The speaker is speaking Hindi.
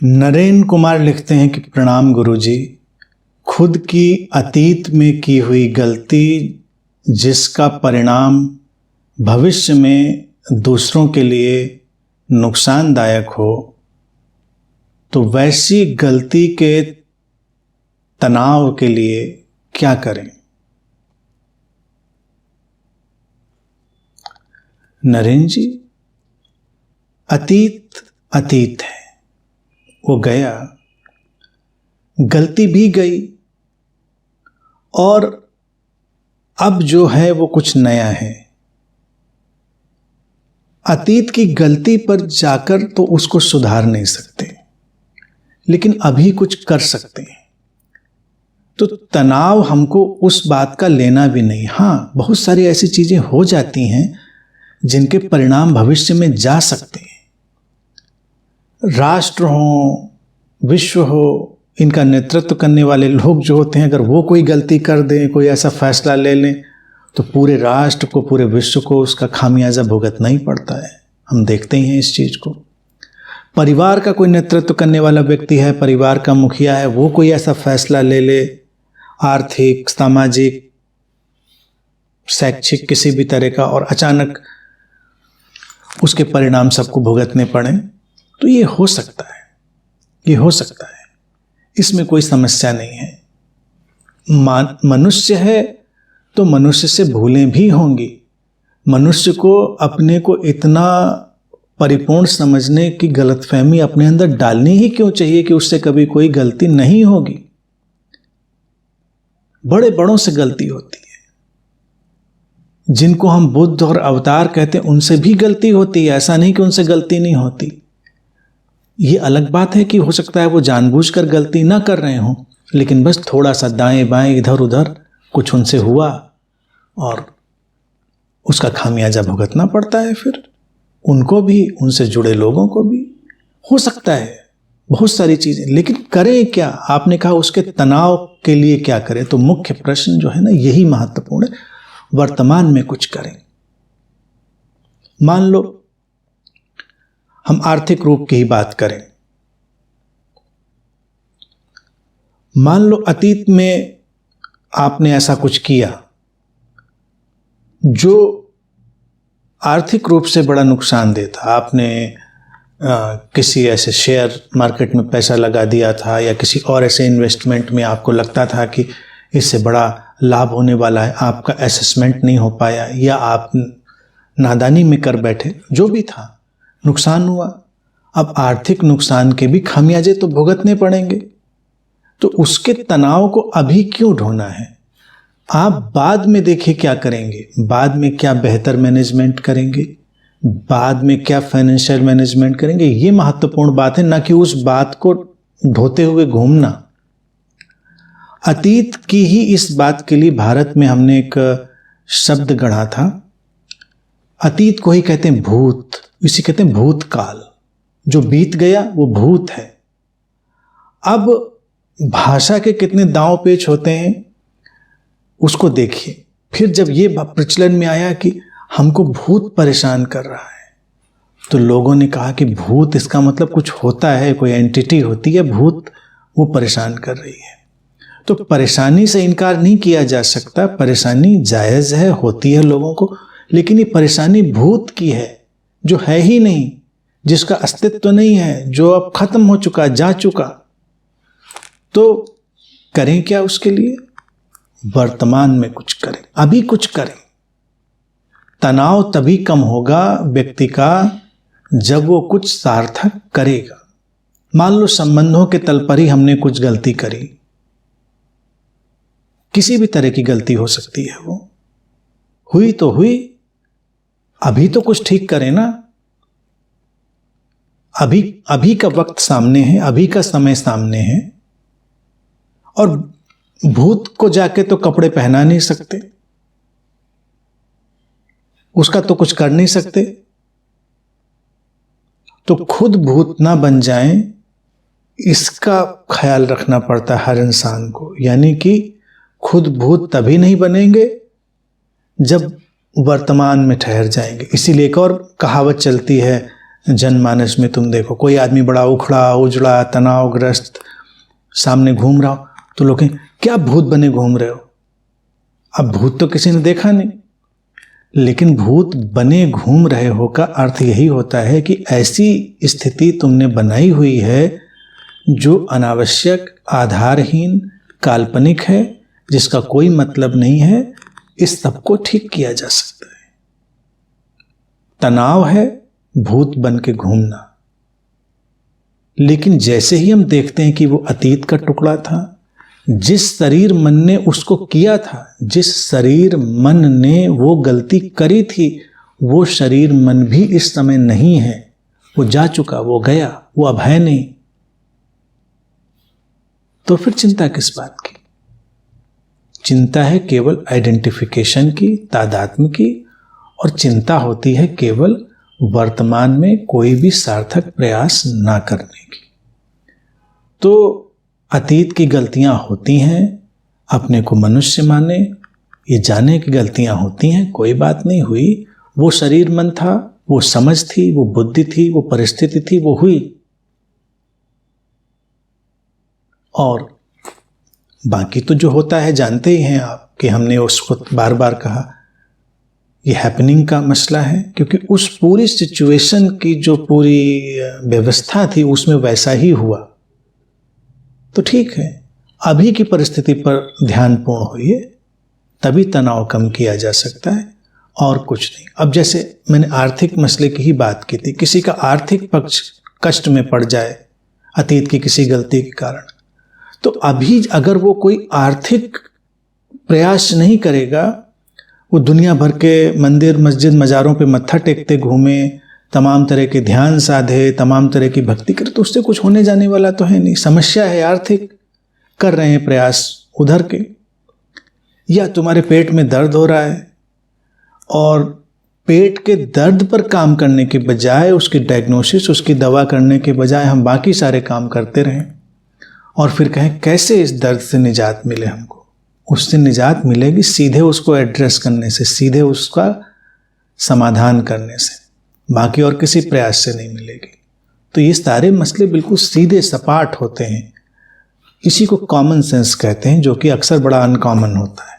नरेंद्र कुमार लिखते हैं कि प्रणाम गुरुजी, खुद की अतीत में की हुई गलती जिसका परिणाम भविष्य में दूसरों के लिए नुकसानदायक हो, तो वैसी गलती के तनाव के लिए क्या करें। नरेंद्र जी, अतीत अतीत है, वो गया, गलती भी गई और अब जो है वो कुछ नया है। अतीत की गलती पर जाकर तो उसको सुधार नहीं सकते, लेकिन अभी कुछ कर सकते हैं। तो तनाव हमको उस बात का लेना भी नहीं। हाँ, बहुत सारी ऐसी चीजें हो जाती हैं जिनके परिणाम भविष्य में जा सकते हैं। राष्ट्र हो, विश्व हो, इनका नेतृत्व करने वाले लोग जो होते हैं, अगर वो कोई गलती कर दें, कोई ऐसा फैसला ले लें, तो पूरे राष्ट्र को, पूरे विश्व को उसका खामियाजा भुगतना ही पड़ता है। हम देखते ही हैं इस चीज को। परिवार का कोई नेतृत्व करने वाला व्यक्ति है, परिवार का मुखिया है, वो कोई ऐसा फैसला ले ले, आर्थिक, सामाजिक, शैक्षिक, किसी भी तरह का, और अचानक उसके परिणाम सबको भुगतने पड़े, तो ये हो सकता है, ये हो सकता है, इसमें कोई समस्या नहीं है। मनुष्य है तो मनुष्य से भूलें भी होंगी। मनुष्य को अपने को इतना परिपूर्ण समझने की गलतफहमी अपने अंदर डालनी ही क्यों चाहिए कि उससे कभी कोई गलती नहीं होगी। बड़े बड़ों से गलती होती है, जिनको हम बुद्ध और अवतार कहते हैं, उनसे भी गलती होती है। ऐसा नहीं कि उनसे गलती नहीं होती। ये अलग बात है कि हो सकता है वो जानबूझकर गलती ना कर रहे हों, लेकिन बस थोड़ा सा दाएं बाएं इधर उधर कुछ उनसे हुआ और उसका खामियाजा भुगतना पड़ता है। फिर उनको भी, उनसे जुड़े लोगों को भी हो सकता है बहुत सारी चीजें। लेकिन करें क्या? आपने कहा उसके तनाव के लिए क्या करें, तो मुख्य प्रश्न जो है ना, यही महत्वपूर्ण है। वर्तमान में कुछ करें। मान लो हम आर्थिक रूप की ही बात करें। मान लो अतीत में आपने ऐसा कुछ किया जो आर्थिक रूप से बड़ा नुकसानदेह था। आपने किसी ऐसे शेयर मार्केट में पैसा लगा दिया था, या किसी और ऐसे इन्वेस्टमेंट में आपको लगता था कि इससे बड़ा लाभ होने वाला है, आपका असेसमेंट नहीं हो पाया, या आप नादानी में कर बैठे, जो भी था, नुकसान हुआ। अब आर्थिक नुकसान के भी खामियाजे तो भुगतने पड़ेंगे, तो उसके तनाव को अभी क्यों ढोना है? आप बाद में देखिए क्या करेंगे, बाद में क्या बेहतर मैनेजमेंट करेंगे, बाद में क्या फाइनेंशियल मैनेजमेंट करेंगे, ये महत्वपूर्ण बात है, ना कि उस बात को ढोते हुए घूमना। अतीत की ही इस बात के लिए भारत में हमने एक शब्द गढ़ा था। अतीत को ही कहते हैं भूत, इसी कहते हैं भूतकाल। जो बीत गया वो भूत है। अब भाषा के कितने दांव पेच होते हैं उसको देखिए। फिर जब ये प्रचलन में आया कि हमको भूत परेशान कर रहा है, तो लोगों ने कहा कि भूत, इसका मतलब कुछ होता है, कोई एंटिटी होती है, भूत वो परेशान कर रही है। तो परेशानी से इनकार नहीं किया जा सकता, परेशानी जायज़ है, होती है लोगों को, लेकिन ये परेशानी भूत की है, जो है ही नहीं, जिसका अस्तित्व नहीं है, जो अब खत्म हो चुका, जा चुका। तो करें क्या उसके लिए? वर्तमान में कुछ करें, अभी कुछ करें। तनाव तभी कम होगा व्यक्ति का जब वो कुछ सार्थक करेगा। मान लो संबंधों के तल पर ही हमने कुछ गलती करी, किसी भी तरह की गलती हो सकती है, वो हुई तो हुई, अभी तो कुछ ठीक करें ना। अभी का वक्त सामने है, अभी का समय सामने है, और भूत को जाके तो कपड़े पहना नहीं सकते, उसका तो कुछ कर नहीं सकते। तो खुद भूत ना बन जाएं, इसका ख्याल रखना पड़ता है हर इंसान को। यानी कि खुद भूत तभी नहीं बनेंगे जब वर्तमान में ठहर जाएंगे। इसीलिए एक और कहावत चलती है जनमानस में तुम देखो, कोई आदमी बड़ा उखड़ा उजड़ा तनावग्रस्त सामने घूम रहा हो तो लोग कहें क्या भूत बने घूम रहे हो। अब भूत तो किसी ने देखा नहीं, लेकिन भूत बने घूम रहे हो का अर्थ यही होता है कि ऐसी स्थिति तुमने बनाई हुई है जो अनावश्यक, आधारहीन, काल्पनिक है, जिसका कोई मतलब नहीं है। इस सब को ठीक किया जा सकता है। तनाव है भूत बन के घूमना, लेकिन जैसे ही हम देखते हैं कि वो अतीत का टुकड़ा था, जिस शरीर मन ने उसको किया था, जिस शरीर मन ने वो गलती करी थी, वो शरीर मन भी इस समय नहीं है। वो जा चुका, वो गया, वो अब है नहीं। तो फिर चिंता किस बात की? चिंता है केवल आइडेंटिफिकेशन की, तादात्म्य की, और चिंता होती है केवल वर्तमान में कोई भी सार्थक प्रयास ना करने की। तो अतीत की गलतियां होती हैं, अपने को मनुष्य माने, ये जाने की गलतियां होती हैं, कोई बात नहीं हुई। वो शरीर मन था, वो समझ थी, वो बुद्धि थी, वो परिस्थिति थी, वो हुई। और बाकी तो जो होता है जानते ही हैं आप कि हमने उसको बार बार कहा, ये हैपनिंग का मसला है, क्योंकि उस पूरी सिचुएशन की जो पूरी व्यवस्था थी उसमें वैसा ही हुआ। तो ठीक है, अभी की परिस्थिति पर ध्यानपूर्ण होइए, तभी तनाव कम किया जा सकता है, और कुछ नहीं। अब जैसे मैंने आर्थिक मसले की ही बात की थी, किसी का आर्थिक पक्ष कष्ट में पड़ जाए अतीत की किसी गलती के कारण, तो अभी अगर वो कोई आर्थिक प्रयास नहीं करेगा, वो दुनिया भर के मंदिर मस्जिद मज़ारों पे मत्था टेकते घूमे, तमाम तरह के ध्यान साधे, तमाम तरह की भक्ति करे, तो उससे कुछ होने जाने वाला तो है नहीं। समस्या है आर्थिक, कर रहे हैं प्रयास उधर के, या तुम्हारे पेट में दर्द हो रहा है और पेट के दर्द पर काम करने के बजाय, उसकी डायग्नोसिस, उसकी दवा करने के बजाय हम बाकी सारे काम करते रहें और फिर कहें कैसे इस दर्द से निजात मिले हमको। उससे निजात मिलेगी सीधे उसको एड्रेस करने से, सीधे उसका समाधान करने से, बाकी और किसी प्रयास से नहीं मिलेगी। तो ये सारे मसले बिल्कुल सीधे सपाट होते हैं। इसी को कॉमन सेंस कहते हैं, जो कि अक्सर बड़ा अनकॉमन होता है।